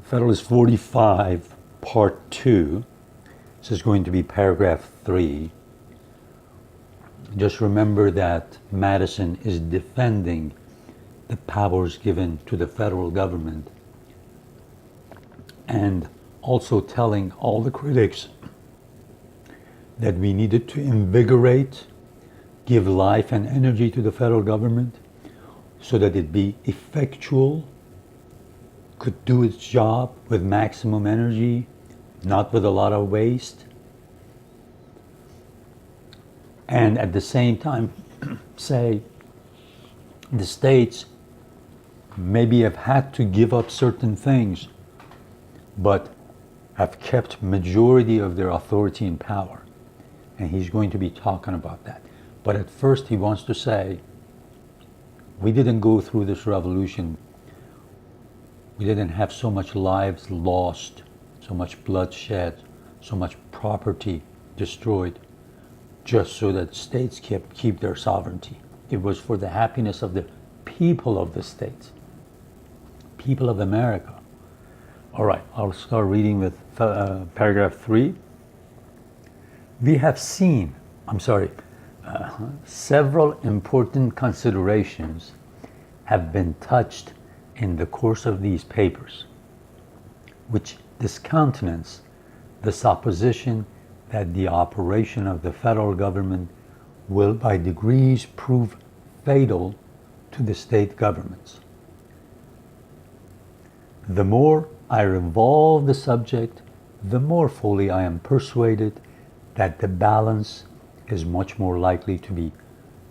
Federalist 45, Part 2. This is going to be paragraph 3. Just remember that Madison is defending the powers given to the federal government and also telling all the critics that we needed to invigorate, give life and energy to the federal government so that it be effectual, could do its job with maximum energy, not with a lot of waste, and at the same time say the states maybe have had to give up certain things but have kept majority of their authority and power. And he's going to be talking about that. But at first he wants to say, we didn't go through this revolution, we didn't have so much lives lost, so much bloodshed, so much property destroyed, just so that states keep their sovereignty. It was for the happiness of the people of the states, people of America. All right, I'll start reading with paragraph 3. We have seen, several important considerations have been touched in the course of these papers, which discountenance the supposition that the operation of the federal government will by degrees prove fatal to the state governments. The more I revolve the subject, the more fully I am persuaded that the balance is much more likely to be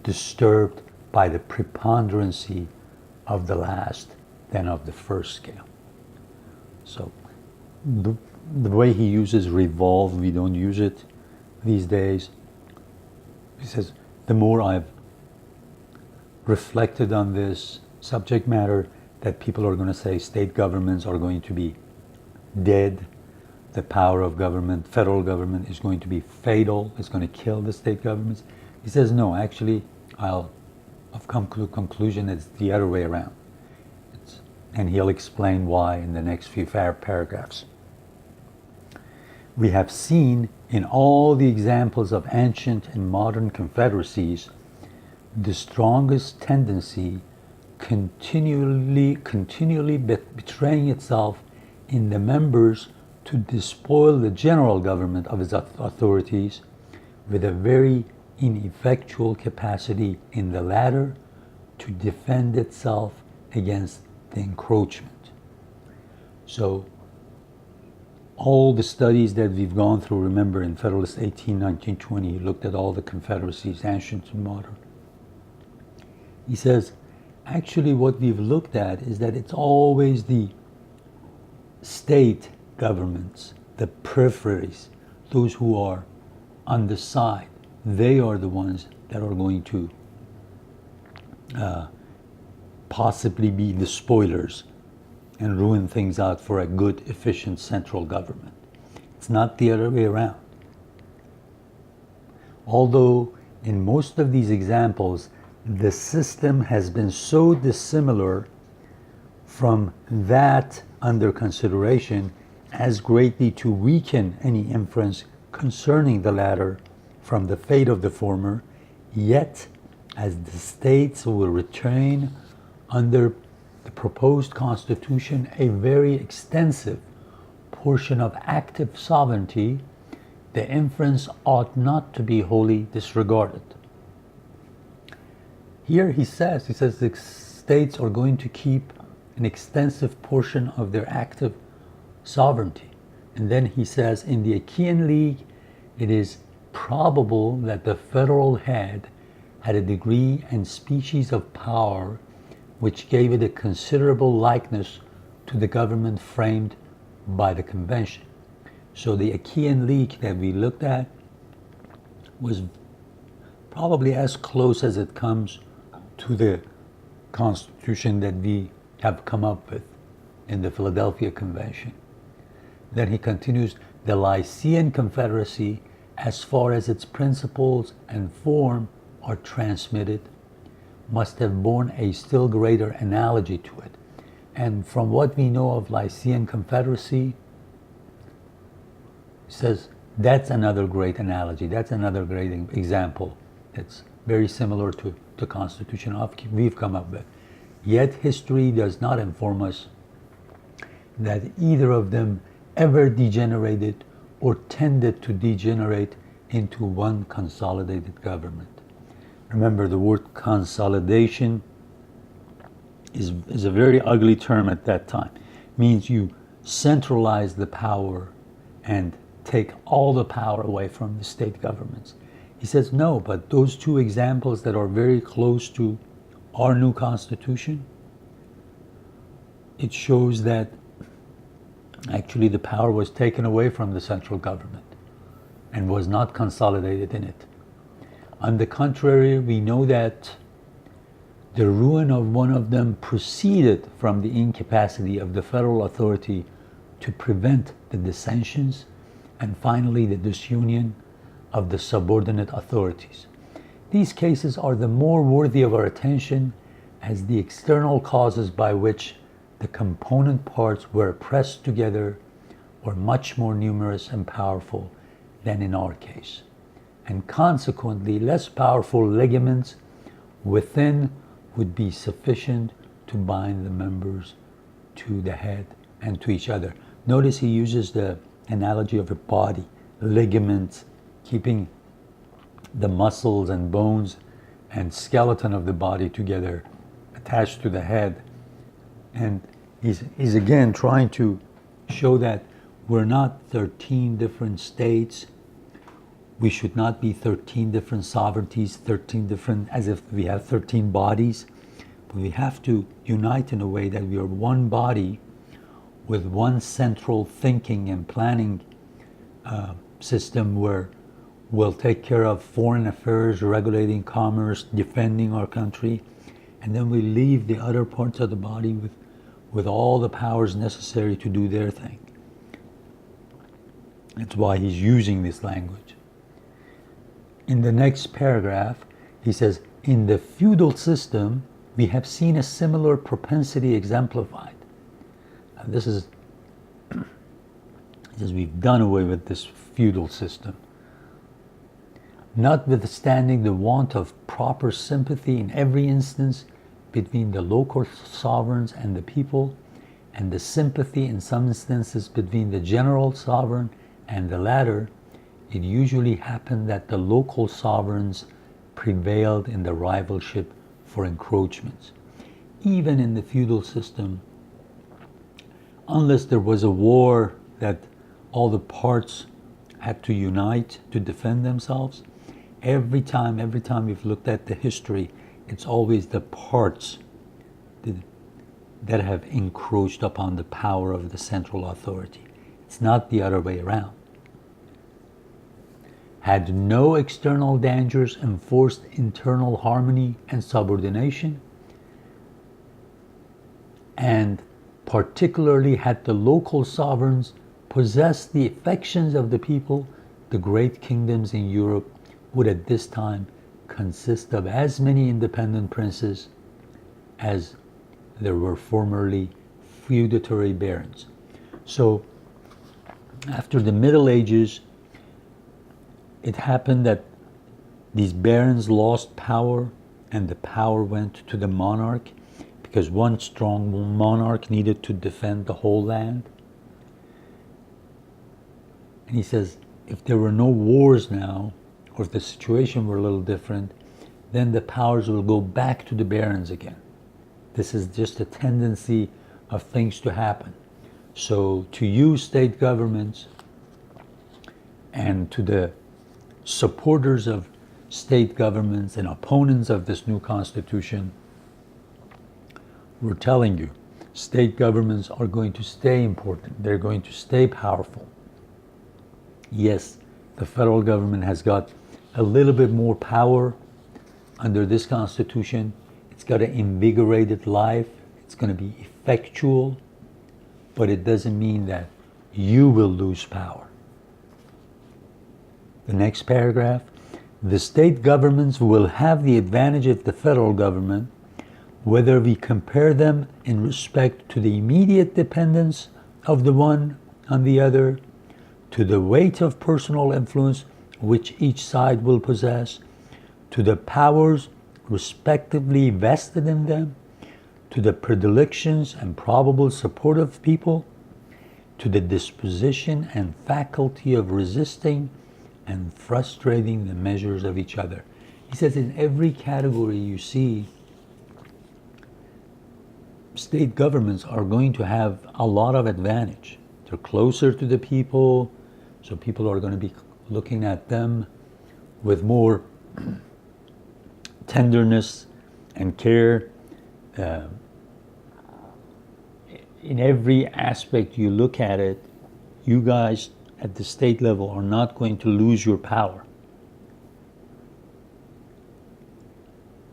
disturbed by the preponderancy of the last than of the first scale. So the way he uses revolve, we don't use it these days. He says, the more I've reflected on this subject matter, that people are going to say state governments are going to be dead, the power of government, federal government is going to be fatal, it's going to kill the state governments. He says, no, actually, I've come to the conclusion it's the other way around. And he'll explain why in the next few paragraphs. We have seen in all the examples of ancient and modern confederacies the strongest tendency continually betraying itself in the members to despoil the general government of its authorities, with a very ineffectual capacity in the latter to defend itself against the encroachment. So all the studies that we've gone through, remember in Federalist 18, 19, 20, he looked at all the confederacies, ancient and modern. He says, actually what we've looked at is that it's always the state governments, the peripheries, those who are on the side, they are the ones that are going to possibly be the spoilers and ruin things out for a good, efficient central government. It's not the other way around. Although in most of these examples, the system has been so dissimilar from that under consideration as greatly to weaken any inference concerning the latter from the fate of the former, yet as the states will retain under the proposed constitution a very extensive portion of active sovereignty, the inference ought not to be wholly disregarded. Here he says the states are going to keep an extensive portion of their active sovereignty. And then he says, in the Achaean League, it is probable that the federal head had a degree and species of power which gave it a considerable likeness to the government framed by the convention. So the Achaean League that we looked at was probably as close as it comes to the constitution that we have come up with in the Philadelphia Convention. Then he continues, the Lycian Confederacy, as far as its principles and form are transmitted, must have borne a still greater analogy to it, And from what we know of Lycean Confederacy, says that's another great analogy. That's another great example. That's very similar to the Constitution we've come up with. Yet history does not inform us that either of them ever degenerated or tended to degenerate into one consolidated government. Remember, the word consolidation is a very ugly term at that time. It means you centralize the power and take all the power away from the state governments. He says no, but those two examples that are very close to our new constitution, it shows that actually the power was taken away from the central government and was not consolidated in it. On the contrary, we know that the ruin of one of them proceeded from the incapacity of the federal authority to prevent the dissensions and finally the disunion of the subordinate authorities. These cases are the more worthy of our attention as the external causes by which the component parts were pressed together were much more numerous and powerful than in our case, and consequently less powerful ligaments within would be sufficient to bind the members to the head and to each other. Notice he uses the analogy of a body, ligaments, keeping the muscles and bones and skeleton of the body together, attached to the head. And he's again trying to show that we're not 13 different states. We should not be 13 different sovereignties, 13 different, as if we have 13 bodies. But we have to unite in a way that we are one body with one central thinking and planning system where we'll take care of foreign affairs, regulating commerce, defending our country, and then we leave the other parts of the body with all the powers necessary to do their thing. That's why he's using this language. In the next paragraph, he says, in the feudal system, we have seen a similar propensity exemplified. This is, he says, we've done away with this feudal system. Notwithstanding the want of proper sympathy in every instance between the local sovereigns and the people, and the sympathy in some instances between the general sovereign and the latter, it usually happened that the local sovereigns prevailed in the rivalship for encroachments. Even in the feudal system, unless there was a war that all the parts had to unite to defend themselves, every time we've looked at the history, it's always the parts that have encroached upon the power of the central authority. It's not the other way around. Had no external dangers enforced internal harmony and subordination, and particularly had the local sovereigns possessed the affections of the people, the great kingdoms in Europe would at this time consist of as many independent princes as there were formerly feudatory barons. So after the Middle Ages, it happened that these barons lost power and the power went to the monarch because one strong monarch needed to defend the whole land. And he says, if there were no wars now, or if the situation were a little different, then the powers will go back to the barons again. This is just a tendency of things to happen. So to use state governments, and to the supporters of state governments and opponents of this new constitution, we're telling you, state governments are going to stay important. They're going to stay powerful. Yes, the federal government has got a little bit more power under this constitution. It's got an invigorated life. It's going to be effectual, but it doesn't mean that you will lose power. The next paragraph, the state governments will have the advantage of the federal government whether we compare them in respect to the immediate dependence of the one on the other, to the weight of personal influence which each side will possess, to the powers respectively vested in them, to the predilections and probable support of people, to the disposition and faculty of resisting and frustrating the measures of each other. He says in every category you see, state governments are going to have a lot of advantage. They're closer to the people, so people are going to be looking at them with more tenderness and care. In every aspect you look at it, you guys at the state level are not going to lose your power.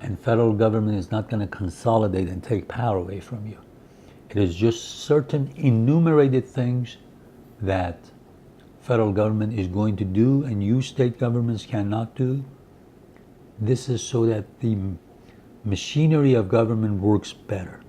And federal government is not going to consolidate and take power away from you. It is just certain enumerated things that federal government is going to do and you state governments cannot do. This is so that the machinery of government works better.